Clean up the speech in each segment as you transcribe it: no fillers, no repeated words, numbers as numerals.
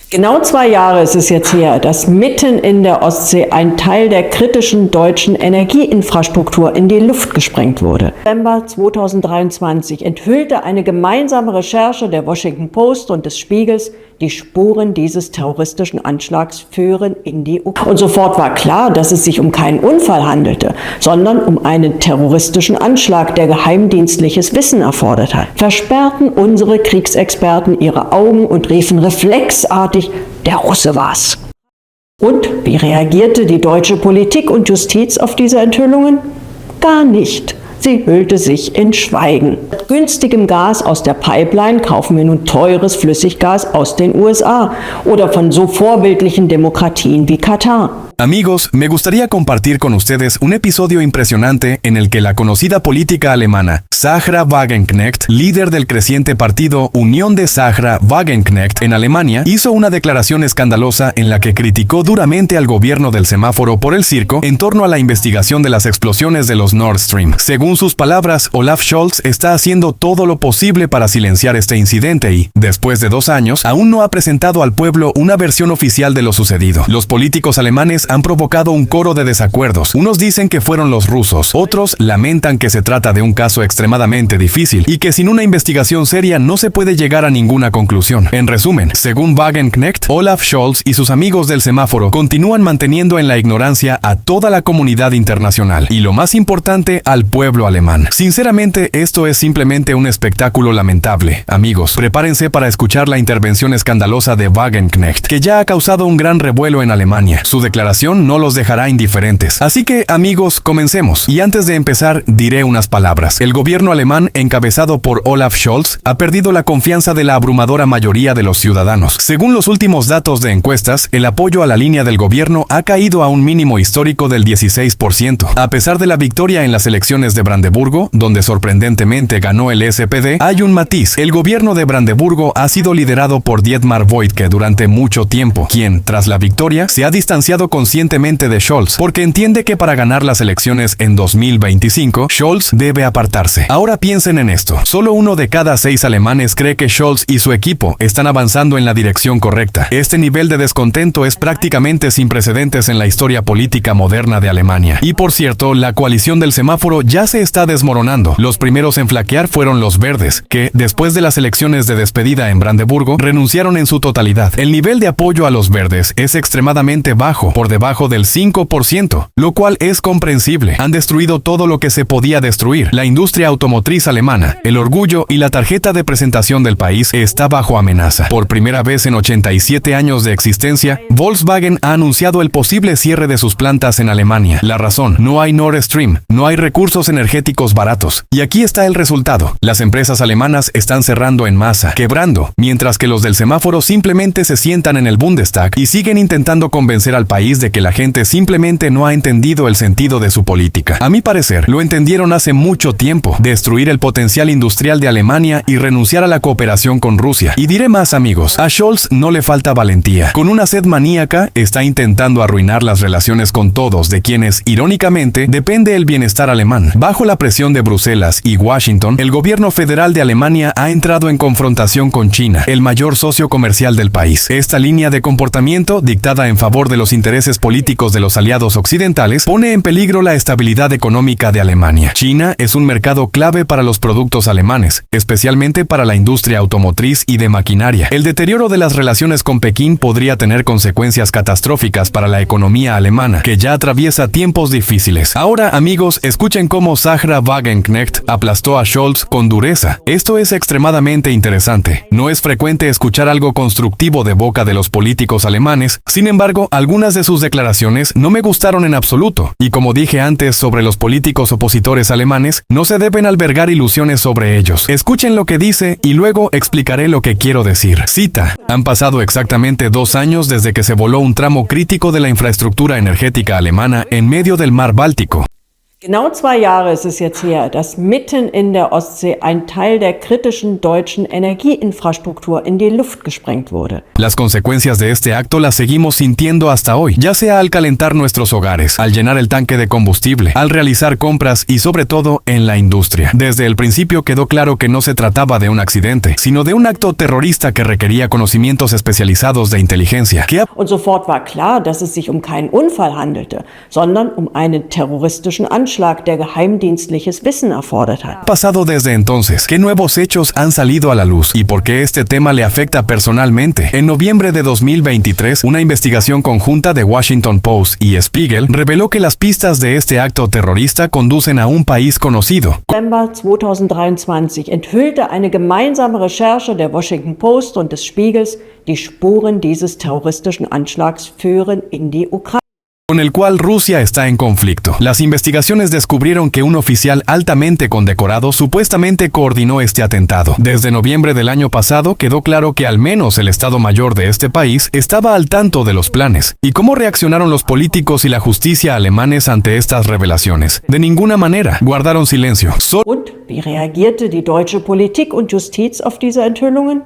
Genau 2 Jahre ist es jetzt her, dass mitten in der Ostsee ein Teil der kritischen deutschen Energieinfrastruktur in die Luft gesprengt wurde. Im November 2023 enthüllte eine gemeinsame Recherche der Washington Post und des Spiegels, die Spuren dieses terroristischen Anschlags führen in die Ukraine. Und sofort war klar, dass es sich um keinen Unfall handelte, sondern um einen terroristischen Anschlag, der geheimdienstliches Wissen erfordert hat. Versperrten unsere Kriegsexperten ihre Augen und riefen reflexartig: Der Russe war's. Und wie reagierte die deutsche Politik und Justiz auf diese Enthüllungen? Gar nicht. Sie hüllte sich in Schweigen. Mit günstigem Gas aus der Pipeline kaufen wir nun teures Flüssiggas aus den USA oder von so vorbildlichen Demokratien wie Katar. Amigos, me gustaría compartir con ustedes un episodio impresionante en el que la conocida política alemana Sahra Wagenknecht, líder del creciente partido Unión de Sahra Wagenknecht en Alemania, hizo una declaración escandalosa en la que criticó duramente al gobierno del semáforo por el circo en torno a la investigación de las explosiones de los Nord Stream. Según sus palabras, Olaf Scholz está haciendo todo lo posible para silenciar este incidente y, después de 2 años, aún no ha presentado al pueblo una versión oficial de lo sucedido. Los políticos alemanes han provocado un coro de desacuerdos. Unos dicen que fueron los rusos, otros lamentan que se trata de un caso extremadamente difícil y que sin una investigación seria no se puede llegar a ninguna conclusión. En resumen, según Wagenknecht, Olaf Scholz y sus amigos del semáforo continúan manteniendo en la ignorancia a toda la comunidad internacional y, lo más importante, al pueblo alemán. Sinceramente, esto es simplemente un espectáculo lamentable. Amigos, prepárense para escuchar la intervención escandalosa de Wagenknecht, que ya ha causado un gran revuelo en Alemania. Su declaración no los dejará indiferentes. Así que, amigos, comencemos. Y antes de empezar, diré unas palabras. El gobierno alemán, encabezado por Olaf Scholz, ha perdido la confianza de la abrumadora mayoría de los ciudadanos. Según los últimos datos de encuestas, el apoyo a la línea del gobierno ha caído a un mínimo histórico del 16%. A pesar de la victoria en las elecciones de Brandeburgo, donde sorprendentemente ganó el SPD, hay un matiz. El gobierno de Brandeburgo ha sido liderado por Dietmar Woidke durante mucho tiempo, quien, tras la victoria, se ha distanciado conscientemente de Scholz, porque entiende que para ganar las elecciones en 2025, Scholz debe apartarse. Ahora piensen en esto. Solo 1 de cada 6 alemanes cree que Scholz y su equipo están avanzando en la dirección correcta. Este nivel de descontento es prácticamente sin precedentes en la historia política moderna de Alemania. Y por cierto, la coalición del semáforo ya se está desmoronando. Los primeros en flaquear fueron los verdes, que, después de las elecciones de despedida en Brandeburgo, renunciaron en su totalidad. El nivel de apoyo a los verdes es extremadamente bajo, por debajo del 5%, lo cual es comprensible. Han destruido todo lo que se podía destruir. La industria automotriz alemana, el orgullo y la tarjeta de presentación del país está bajo amenaza. Por primera vez en 87 años de existencia, Volkswagen ha anunciado el posible cierre de sus plantas en Alemania. La razón: no hay Nord Stream, no hay recursos energéticos baratos. Y aquí está el resultado. Las empresas alemanas están cerrando en masa, quebrando, mientras que los del semáforo simplemente se sientan en el Bundestag y siguen intentando convencer al país de que la gente simplemente no ha entendido el sentido de su política. A mi parecer, lo entendieron hace mucho tiempo: destruir el potencial industrial de Alemania y renunciar a la cooperación con Rusia. Y diré más, amigos, a Scholz no le falta valentía. Con una sed maníaca, está intentando arruinar las relaciones con todos de quienes, irónicamente, depende el bienestar alemán. Bajo la presión de Bruselas y Washington, el gobierno federal de Alemania ha entrado en confrontación con China, el mayor socio comercial del país. Esta línea de comportamiento, dictada en favor de los intereses políticos de los aliados occidentales, pone en peligro la estabilidad económica de Alemania. China es un mercado clave para los productos alemanes, especialmente para la industria automotriz y de maquinaria. El deterioro de las relaciones con Pekín podría tener consecuencias catastróficas para la economía alemana, que ya atraviesa tiempos difíciles. Ahora, amigos, escuchen cómo Sahra Wagenknecht aplastó a Scholz con dureza. Esto es extremadamente interesante. No es frecuente escuchar algo constructivo de boca de los políticos alemanes. Sin embargo, algunas de sus declaraciones no me gustaron en absoluto. Y como dije antes sobre los políticos opositores alemanes, no se deben albergar ilusiones sobre ellos. Escuchen lo que dice y luego explicaré lo que quiero decir. Cita: han pasado exactamente 2 años desde que se voló un tramo crítico de la infraestructura energética alemana en medio del mar Báltico. Genau 2 Jahre ist es jetzt her, dass mitten in der Ostsee ein Teil der kritischen deutschen Energieinfrastruktur in die Luft gesprengt wurde. Las consecuencias de este acto las seguimos sintiendo hasta hoy, ya sea al calentar nuestros hogares, al llenar el tanque de combustible, al realizar compras y sobre todo en la industria. Desde el principio quedó claro que no se trataba de un accidente, sino de un acto terrorista que requería conocimientos especializados de inteligencia, que Und sofort war klar, dass es sich um keinen Unfall handelte, sondern um einen terroristischen Anschlag, der geheimdienstliches Wissen erfordert hat. ha pasado desde entonces, qué nuevos hechos han salido a la luz y por qué este tema le afecta personalmente. En noviembre de 2023, una investigación conjunta de Washington Post y Spiegel reveló que las pistas de este acto terrorista conducen a un país conocido. Im November 2023 enthüllte eine gemeinsame Recherche der Washington Post und des Spiegels, die Spuren dieses terroristischen Anschlags führen in die Ukraine. Con el cual Rusia está en conflicto. Las investigaciones descubrieron que un oficial altamente condecorado supuestamente coordinó este atentado. Desde noviembre del año pasado quedó claro que al menos el Estado Mayor de este país estaba al tanto de los planes. ¿Y cómo reaccionaron los políticos y la justicia alemanes ante estas revelaciones? De ninguna manera. Guardaron silencio. Und wie reagierte die deutsche Politik und Justiz auf diese Enthüllungen?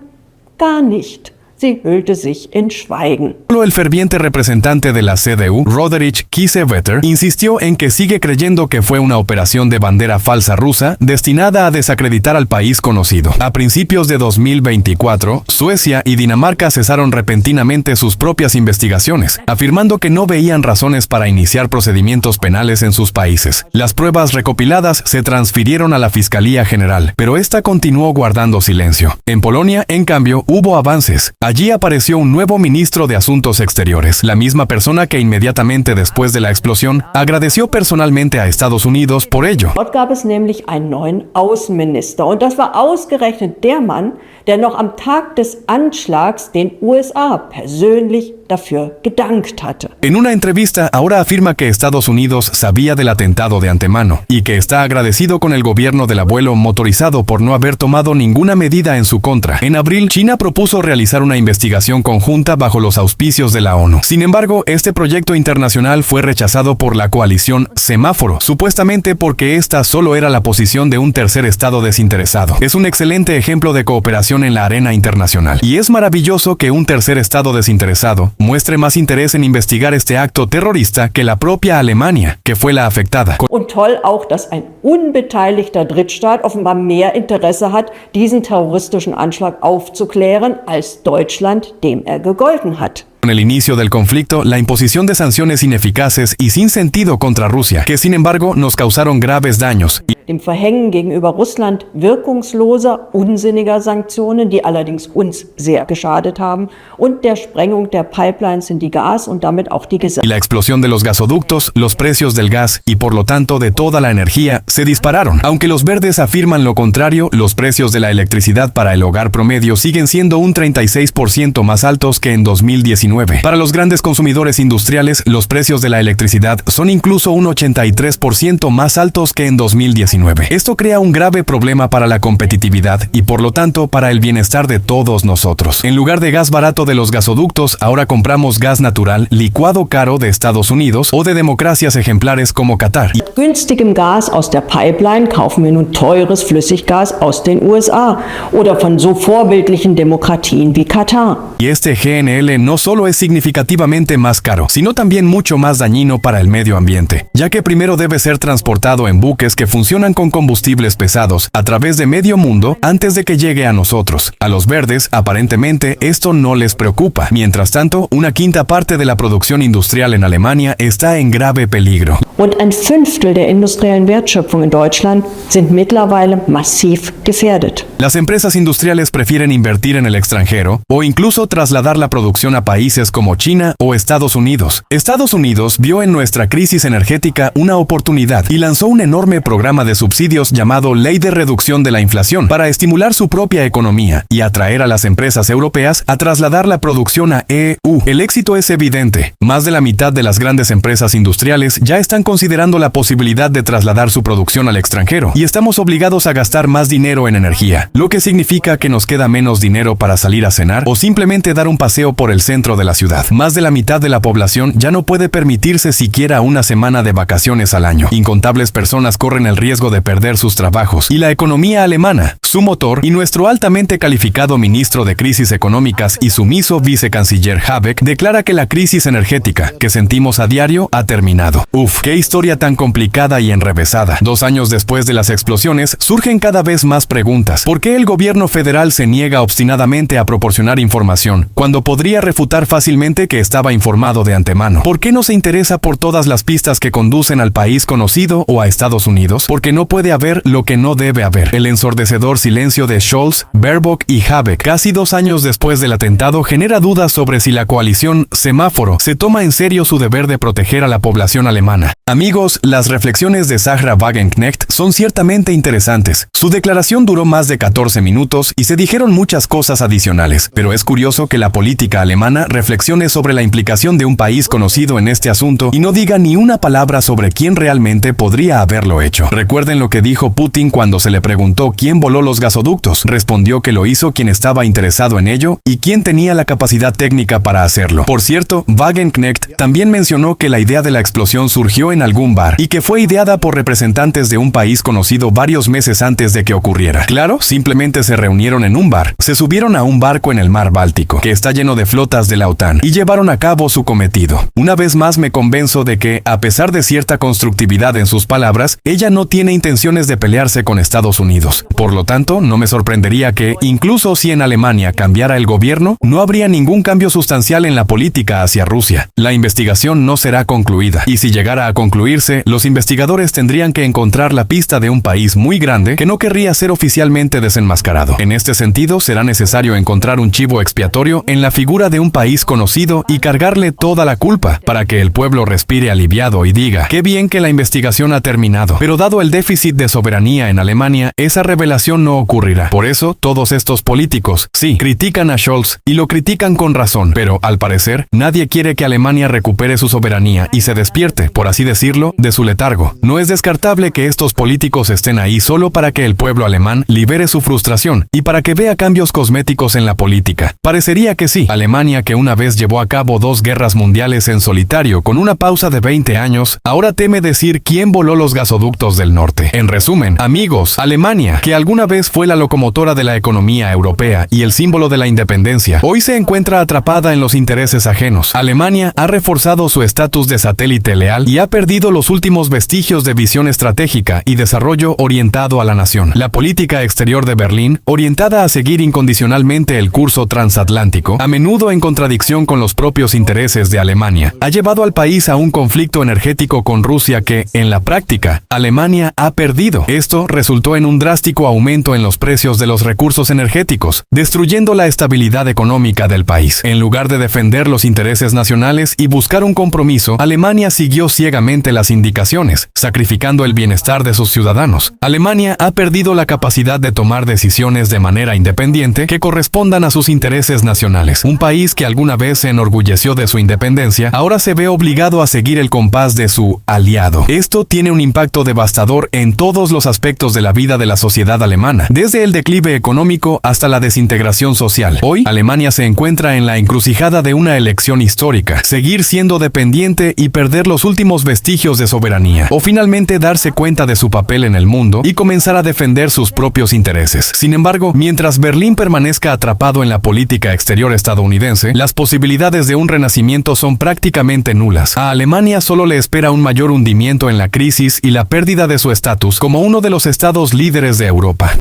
Gar nicht. Sie hüllte sich in Schweigen. Solo el ferviente representante de la CDU, Roderich Kiesewetter, insistió en que sigue creyendo que fue una operación de bandera falsa rusa destinada a desacreditar al país conocido. A principios de 2024, Suecia y Dinamarca cesaron repentinamente sus propias investigaciones, afirmando que no veían razones para iniciar procedimientos penales en sus países. Las pruebas recopiladas se transfirieron a la Fiscalía General, pero esta continuó guardando silencio. En Polonia, en cambio, hubo avances. Allí apareció un nuevo ministro de Asuntos Exteriores, la misma persona que inmediatamente después de la explosión agradeció personalmente a Estados Unidos por ello. Dort gab es nämlich einen neuen Außenminister und das war ausgerechnet der Mann, der noch am Tag des Anschlags den USA persönlich dafür gedankt hatte. En una entrevista ahora afirma que Estados Unidos sabía del atentado de antemano y que está agradecido con el gobierno del abuelo motorizado por no haber tomado ninguna medida en su contra. En abril, China propuso realizar una investigación conjunta bajo los auspicios de la ONU. Sin embargo, este proyecto internacional fue rechazado por la coalición Semáforo, supuestamente porque esta solo era la posición de un tercer estado desinteresado. Es un excelente ejemplo de cooperación en la arena internacional. Y es maravilloso que un tercer estado desinteresado muestre más interés en investigar este acto terrorista que la propia Alemania, que fue la afectada. Und toll auch, dass ein unbeteiligter Drittstaat offenbar mehr Interesse hat, diesen terroristischen Anschlag aufzuklären, als Deutschland, dem er gegolten hat. Con el inicio del conflicto, la imposición de sanciones ineficaces y sin sentido contra Rusia, que sin embargo nos causaron graves daños. Dem Verhängen gegenüber Russland wirkungsloser, unsinniger Sanktionen, die allerdings uns sehr geschadet haben, und der Sprengung der Pipelines in die Gas und damit auch die Y la explosión de los gasoductos, los precios del gas y por lo tanto de toda la energía se dispararon. Aunque los verdes afirman lo contrario, los precios de la electricidad para el hogar promedio siguen siendo un 36% más altos que en 2019. Para los grandes consumidores industriales, los precios de la electricidad son incluso un 83% más altos que en 2019. Esto crea un grave problema para la competitividad y por lo tanto para el bienestar de todos nosotros. En lugar de gas barato de los gasoductos, ahora compramos gas natural, licuado caro de Estados Unidos o de democracias ejemplares como Qatar. Mit günstigem Gas aus der Pipeline kaufen wir nun teures Flüssiggas aus den USA oder von so vorbildlichen Demokratien wie Katar. Y este GNL no solo es significativamente más caro, sino también mucho más dañino para el medio ambiente, ya que primero debe ser transportado en buques que funcionan con combustibles pesados a través de medio mundo antes de que llegue a nosotros. A los verdes, aparentemente, esto no les preocupa. Mientras tanto, una quinta parte de la producción industrial en Alemania está en grave peligro. Und ein Fünftel der industriellen Wertschöpfung in Deutschland sind mittlerweile massiv gefährdet. Las empresas industriales prefieren invertir en el extranjero o incluso trasladar la producción a países como China o Estados Unidos. Estados Unidos vio en nuestra crisis energética una oportunidad y lanzó un enorme programa de de subsidios llamado Ley de Reducción de la Inflación para estimular su propia economía y atraer a las empresas europeas a trasladar la producción a EU. El éxito es evidente. Más de la mitad de las grandes empresas industriales ya están considerando la posibilidad de trasladar su producción al extranjero y estamos obligados a gastar más dinero en energía, lo que significa que nos queda menos dinero para salir a cenar o simplemente dar un paseo por el centro de la ciudad. Más de la mitad de la población ya no puede permitirse siquiera una semana de vacaciones al año. Incontables personas corren el riesgo de perder sus trabajos y la economía alemana, su motor y nuestro altamente calificado ministro de Crisis Económicas y sumiso vicecanciller Habeck declara que la crisis energética que sentimos a diario ha terminado. Uf, qué historia tan complicada y enrevesada. 2 años después de las explosiones, surgen cada vez más preguntas. ¿Por qué el gobierno federal se niega obstinadamente a proporcionar información cuando podría refutar fácilmente que estaba informado de antemano? ¿Por qué no se interesa por todas las pistas que conducen al país conocido o a Estados Unidos? Porque no puede haber lo que no debe haber. El ensordecedor silencio de Scholz, Baerbock y Habeck, casi 2 años después del atentado, genera dudas sobre si la coalición Semáforo se toma en serio su deber de proteger a la población alemana. Amigos, las reflexiones de Sahra Wagenknecht son ciertamente interesantes. Su declaración duró más de 14 minutos y se dijeron muchas cosas adicionales, pero es curioso que la política alemana reflexione sobre la implicación de un país conocido en este asunto y no diga ni una palabra sobre quién realmente podría haberlo hecho. Recuerden lo que dijo Putin cuando se le preguntó quién voló los gasoductos. Respondió que lo hizo quien estaba interesado en ello y quien tenía la capacidad técnica para hacerlo. Por cierto, Wagenknecht también mencionó que la idea de la explosión surgió en algún bar y que fue ideada por representantes de un país conocido varios meses antes de que ocurriera. Claro, simplemente se reunieron en un bar, se subieron a un barco en el mar Báltico, que está lleno de flotas de la OTAN, y llevaron a cabo su cometido. Una vez más me convenzo de que, a pesar de cierta constructividad en sus palabras, ella no tiene intenciones de pelearse con Estados Unidos. Por lo tanto, no me sorprendería que, incluso si en Alemania cambiara el gobierno, no habría ningún cambio sustancial en la política hacia Rusia. La investigación no será concluida, y si llegara a concluirse, los investigadores tendrían que encontrar la pista de un país muy grande que no querría ser oficialmente desenmascarado. En este sentido, será necesario encontrar un chivo expiatorio en la figura de un país conocido y cargarle toda la culpa, para que el pueblo respire aliviado y diga, qué bien que la investigación ha terminado. Pero dado el déficit de soberanía en Alemania, esa revelación no ocurrirá. Por eso, todos estos políticos, sí, critican a Scholz y lo critican con razón, pero, al parecer, nadie quiere que Alemania recupere su soberanía y se despierte, por así decirlo, de su letargo. No es descartable que estos políticos estén ahí solo para que el pueblo alemán libere su frustración y para que vea cambios cosméticos en la política. Parecería que sí. Alemania, que una vez llevó a cabo 2 guerras mundiales en solitario con una pausa de 20 años, ahora teme decir quién voló los gasoductos del norte. En resumen, amigos, Alemania, que alguna vez fue la locomotora de la economía europea y el símbolo de la independencia, hoy se encuentra atrapada en los intereses ajenos. Alemania ha reforzado su estatus de satélite leal y ha perdido los últimos vestigios de visión estratégica y desarrollo orientado a la nación. La política exterior de Berlín, orientada a seguir incondicionalmente el curso transatlántico, a menudo en contradicción con los propios intereses de Alemania, ha llevado al país a un conflicto energético con Rusia que, en la práctica, Alemania ha perdido. Esto resultó en un drástico aumento en los precios de los recursos energéticos, destruyendo la estabilidad económica del país. En lugar de defender los intereses nacionales y buscar un compromiso, Alemania siguió ciegamente las indicaciones, sacrificando el bienestar de sus ciudadanos. Alemania ha perdido la capacidad de tomar decisiones de manera independiente que correspondan a sus intereses nacionales. Un país que alguna vez se enorgulleció de su independencia, ahora se ve obligado a seguir el compás de su aliado. Esto tiene un impacto devastador en todos los aspectos de la vida de la sociedad alemana, desde el declive económico hasta la desintegración social. Hoy, Alemania se encuentra en la encrucijada de una elección histórica: seguir siendo dependiente y perder los últimos vestigios de soberanía, o finalmente darse cuenta de su papel en el mundo y comenzar a defender sus propios intereses. Sin embargo, mientras Berlín permanezca atrapado en la política exterior estadounidense, las posibilidades de un renacimiento son prácticamente nulas. A Alemania solo le espera un mayor hundimiento en la crisis y la pérdida de su estatus como uno de los estados líderes de Europa.